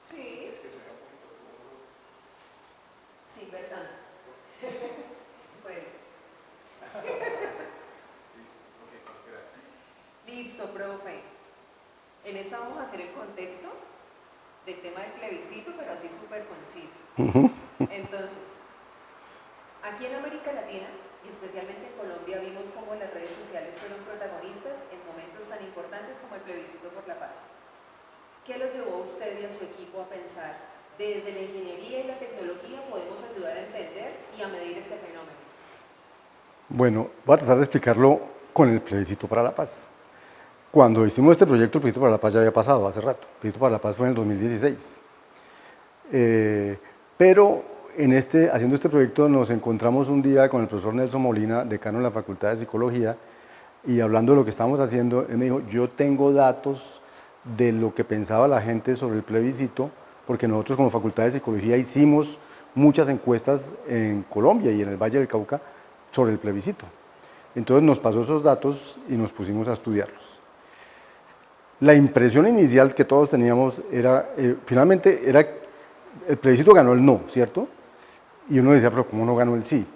Sí, sí, verdad. Bueno, listo, profe. En esta vamos a hacer el contexto del tema del plebiscito, pero así súper conciso. Entonces, aquí en América Latina, y especialmente en Colombia, vimos cómo las redes sociales fueron protagonistas en momentos tan importantes como el plebiscito por la paz. ¿Qué los llevó a usted y a su equipo a pensar, desde la ingeniería y la tecnología podemos ayudar a entender y a medir este fenómeno? Bueno, voy a tratar de explicarlo con el plebiscito para la paz. Cuando hicimos este proyecto, el plebiscito para la paz ya había pasado hace rato. El plebiscito para la paz fue en el 2016. Pero haciendo este proyecto nos encontramos un día con el profesor Nelson Molina, decano de la Facultad de Psicología, y hablando de lo que estábamos haciendo, él me dijo, yo tengo datos de lo que pensaba la gente sobre el plebiscito, porque nosotros como Facultad de Psicología hicimos muchas encuestas en Colombia y en el Valle del Cauca sobre el plebiscito. Entonces nos pasó esos datos y nos pusimos a estudiarlos. La impresión inicial que todos teníamos era, finalmente, el plebiscito ganó el no, ¿cierto? Y uno decía, pero ¿cómo no ganó el sí?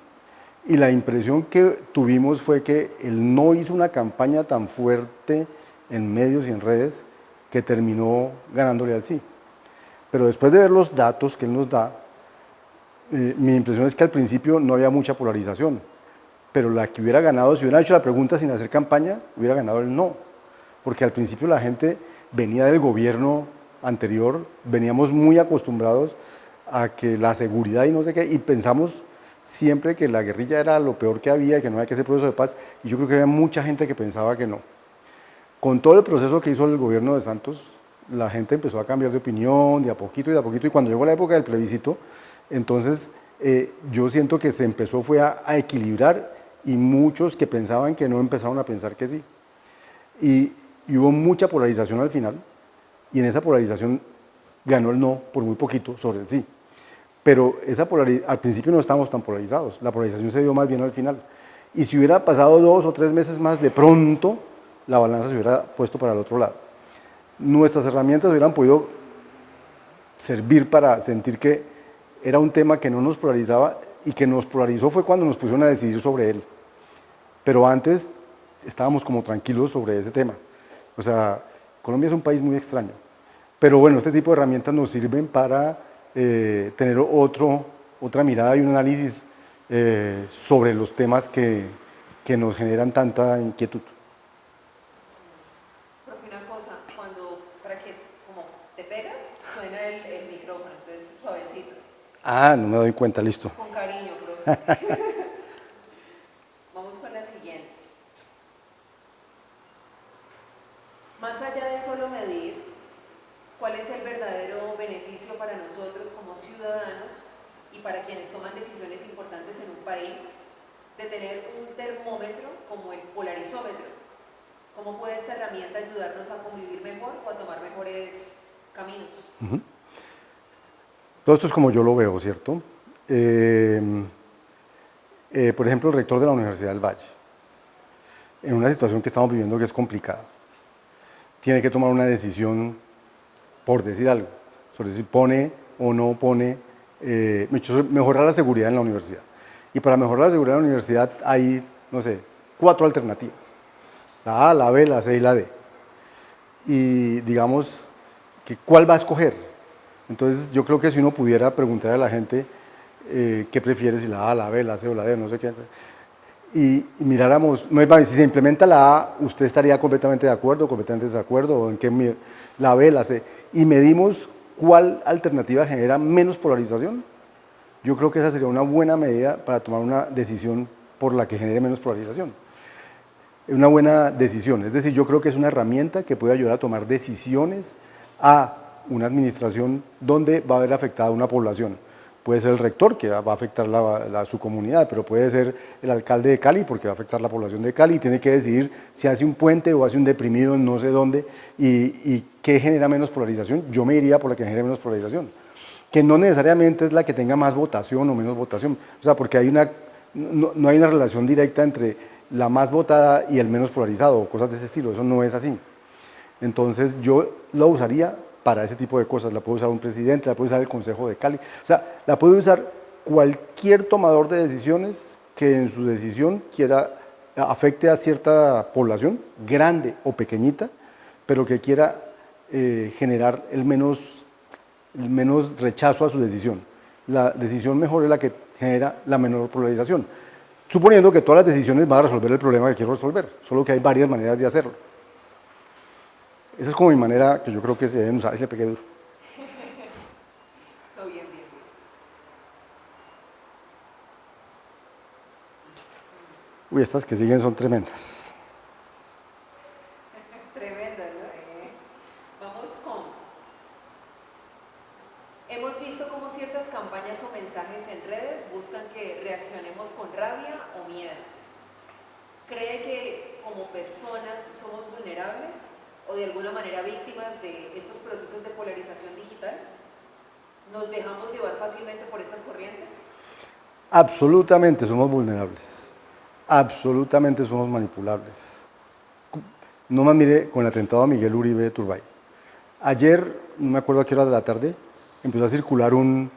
Y la impresión que tuvimos fue que el no hizo una campaña tan fuerte en medios y en redes que terminó ganándole al sí. Pero después de ver los datos que él nos da, mi impresión es que al principio no había mucha polarización, pero la que hubiera ganado, si hubiera hecho la pregunta sin hacer campaña, hubiera ganado el no, porque al principio la gente venía del gobierno anterior, veníamos muy acostumbrados a que la seguridad y no sé qué, y pensamos siempre que la guerrilla era lo peor que había, que no había que hacer proceso de paz, y yo creo que había mucha gente que pensaba que no. Con todo el proceso que hizo el gobierno de Santos, la gente empezó a cambiar de opinión, de a poquito, y cuando llegó la época del plebiscito, entonces yo siento que se empezó fue a equilibrar, y muchos que pensaban que no empezaron a pensar que sí. Y hubo mucha polarización al final, y en esa polarización ganó el no por muy poquito sobre el sí. Pero al principio no estábamos tan polarizados, la polarización se dio más bien al final. Y si hubiera pasado 2 o 3 meses más, de pronto la balanza se hubiera puesto para el otro lado. Nuestras herramientas hubieran podido servir para sentir que era un tema que no nos polarizaba, y que nos polarizó fue cuando nos pusieron a decidir sobre él. Pero antes estábamos como tranquilos sobre ese tema. O sea, Colombia es un país muy extraño. Pero bueno, este tipo de herramientas nos sirven para tener otra mirada y un análisis sobre los temas que nos generan tanta inquietud. Profe, una cosa, para que como te pegas, suena el micrófono, entonces suavecito. Ah, no me doy cuenta, listo. Con cariño, profe. Vamos con la siguiente. Más allá de solo medir, ¿cuál es el verdadero beneficio para nosotros como ciudadanos y para quienes toman decisiones importantes en un país de tener un termómetro como el polarizómetro? ¿Cómo puede esta herramienta ayudarnos a convivir mejor o a tomar mejores caminos? Todo esto es como yo lo veo, ¿cierto? Por ejemplo, el rector de la Universidad del Valle, en una situación que estamos viviendo que es complicada, tiene que tomar una decisión, por decir algo, sobre si pone o no pone, mejorar la seguridad en la universidad. Y para mejorar la seguridad en la universidad hay, no sé, 4 alternativas: la A, la B, la C y la D. Y digamos, ¿cuál va a escoger? Entonces yo creo que si uno pudiera preguntar a la gente qué prefiere, si la A, la B, la C o la D, no sé qué, y miráramos, si se implementa la A, ¿usted estaría completamente de acuerdo, completamente desacuerdo? ¿O en qué la B, la C? Y medimos cuál alternativa genera menos polarización. Yo creo que esa sería una buena medida para tomar una decisión por la que genere menos polarización. Una buena decisión, es decir, yo creo que es una herramienta que puede ayudar a tomar decisiones a una administración donde va a haber afectada una población. Puede ser el rector, que va a afectar su comunidad, pero puede ser el alcalde de Cali, porque va a afectar la población de Cali, y tiene que decidir si hace un puente o hace un deprimido en no sé dónde, y qué genera menos polarización. Yo me iría por la que genere menos polarización, que no necesariamente es la que tenga más votación o menos votación, o sea, porque no hay una relación directa entre la más votada y el menos polarizado, o cosas de ese estilo, eso no es así. Entonces yo la usaría para ese tipo de cosas. La puede usar un presidente, la puede usar el Consejo de Cali. O sea, la puede usar cualquier tomador de decisiones que en su decisión quiera afecte a cierta población, grande o pequeñita, pero que quiera generar el menos rechazo a su decisión. La decisión mejor es la que genera la menor polarización, suponiendo que todas las decisiones van a resolver el problema que quiero resolver, solo que hay varias maneras de hacerlo. Esa es como mi manera que yo creo que se deben usar. Ahí le pegué duro. No, bien, bien, bien. Uy, estas que siguen son tremendas. Tremendas, ¿no? Vamos con... Hemos visto cómo ciertas campañas o mensajes en redes buscan que reaccionemos con rabia o miedo. ¿Cree que como personas somos vulnerables o de alguna manera víctimas de estos procesos de polarización digital? ¿Nos dejamos llevar fácilmente por estas corrientes? Absolutamente somos vulnerables, absolutamente somos manipulables. No más mire con el atentado a Miguel Uribe de Turbay. Ayer, no me acuerdo a qué hora de la tarde, empezó a circular un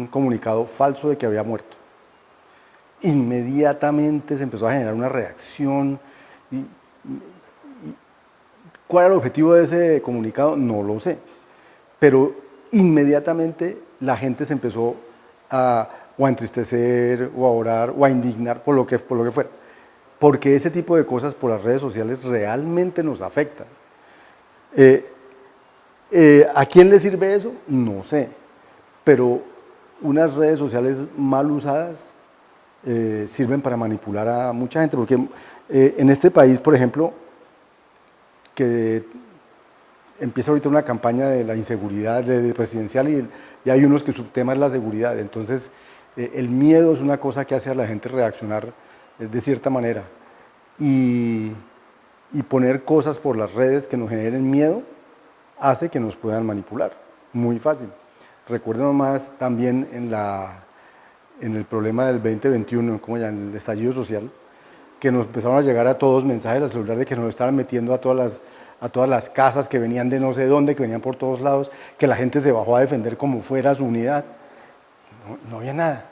comunicado falso de que había muerto. Inmediatamente se empezó a generar una reacción. ¿Cuál era el objetivo de ese comunicado? No lo sé, pero inmediatamente la gente se empezó o a entristecer, o a orar, o a indignar por lo que fuera, porque ese tipo de cosas por las redes sociales realmente nos afectan. ¿A quién le sirve eso? No sé, pero unas redes sociales mal usadas sirven para manipular a mucha gente, porque en este país, por ejemplo, que empieza ahorita una campaña de la inseguridad presidencial y hay unos que su tema es la seguridad, entonces el miedo es una cosa que hace a la gente reaccionar de cierta manera y poner cosas por las redes que nos generen miedo hace que nos puedan manipular, muy fácil. Recuerden nomás también en el problema del 2021, como ya en el estallido social, que nos empezaron a llegar a todos mensajes al celular de que nos estaban metiendo a todas las casas que venían de no sé dónde, que venían por todos lados, que la gente se bajó a defender como fuera su unidad. No había nada,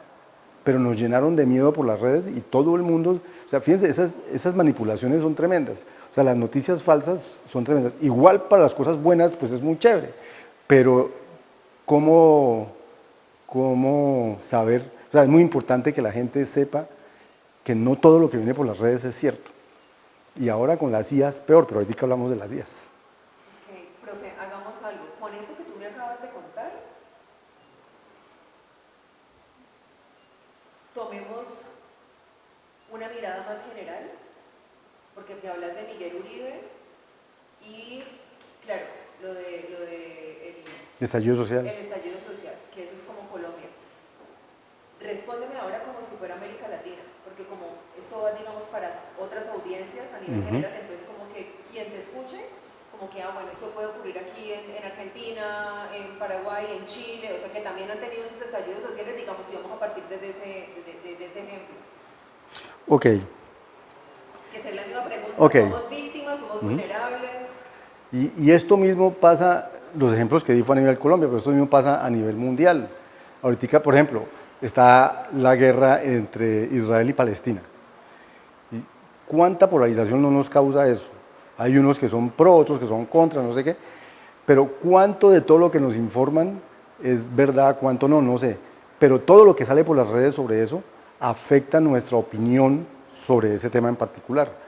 pero nos llenaron de miedo por las redes y todo el mundo, o sea, fíjense, esas manipulaciones son tremendas, o sea, las noticias falsas son tremendas. Igual para las cosas buenas, pues es muy chévere, pero ¿cómo saber? O sea, es muy importante que la gente sepa que no todo lo que viene por las redes es cierto. Y ahora con las IAs, peor, pero ahorita hablamos de las IAs. Ok, profe, hagamos algo. Con esto que tú me acabas de contar, tomemos una mirada más general, porque me hablas de Miguel Uribe y, claro, lo de El estallido social. el estallido social, que eso es como Colombia. Respóndeme ahora como si fuera América Latina, porque como esto va, digamos, para otras audiencias a nivel general, entonces como que quien te escuche, como que, bueno, esto puede ocurrir aquí en Argentina, en Paraguay, en Chile, o sea que también han tenido sus estallidos sociales, digamos, si vamos a partir desde ese ejemplo. Ok. Que sería la misma pregunta, Okay. ¿somos víctimas, somos vulnerables? Y esto mismo pasa, los ejemplos que di fue a nivel Colombia, pero esto mismo pasa a nivel mundial. Ahorita, por ejemplo, está la guerra entre Israel y Palestina. ¿Y cuánta polarización no nos causa eso? Hay unos que son pro, otros que son contra, no sé qué, pero cuánto de todo lo que nos informan es verdad, cuánto no, no sé. Pero todo lo que sale por las redes sobre eso afecta nuestra opinión sobre ese tema en particular.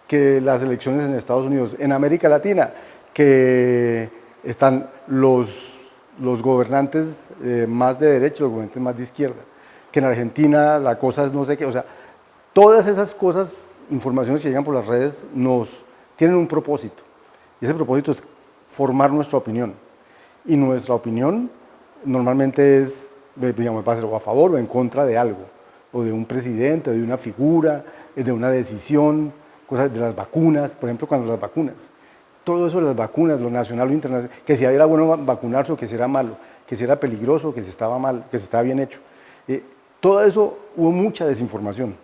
Que las elecciones en Estados Unidos, en América Latina, que están los gobernantes más de derecha, los gobernantes más de izquierda, que en Argentina la cosa es no sé qué, o sea, todas esas cosas, informaciones que llegan por las redes tienen un propósito, y ese propósito es formar nuestra opinión, y nuestra opinión normalmente es, digamos, va a ser o a favor o en contra de algo, o de un presidente, de una figura, de una decisión, cosas de las vacunas, por ejemplo, cuando las vacunas, todo eso de las vacunas, lo nacional, lo internacional, que si era bueno vacunarse o que si era malo, que si era peligroso, que si estaba mal, que si estaba bien hecho. Todo eso hubo mucha desinformación.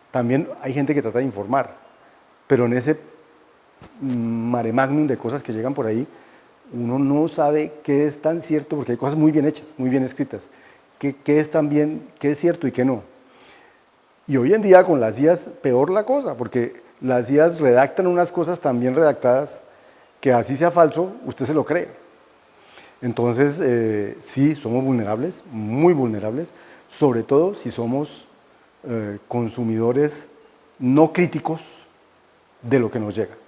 También hay gente que trata de informar, pero en ese mare magnum de cosas que llegan por ahí, uno no sabe qué es tan cierto, porque hay cosas muy bien hechas, muy bien escritas, qué es tan bien, qué es cierto y qué no. Y hoy en día con las IAs peor la cosa, porque las IAs redactan unas cosas tan bien redactadas que así sea falso, usted se lo cree. Entonces, sí, somos vulnerables, muy vulnerables, sobre todo si somos consumidores no críticos de lo que nos llega.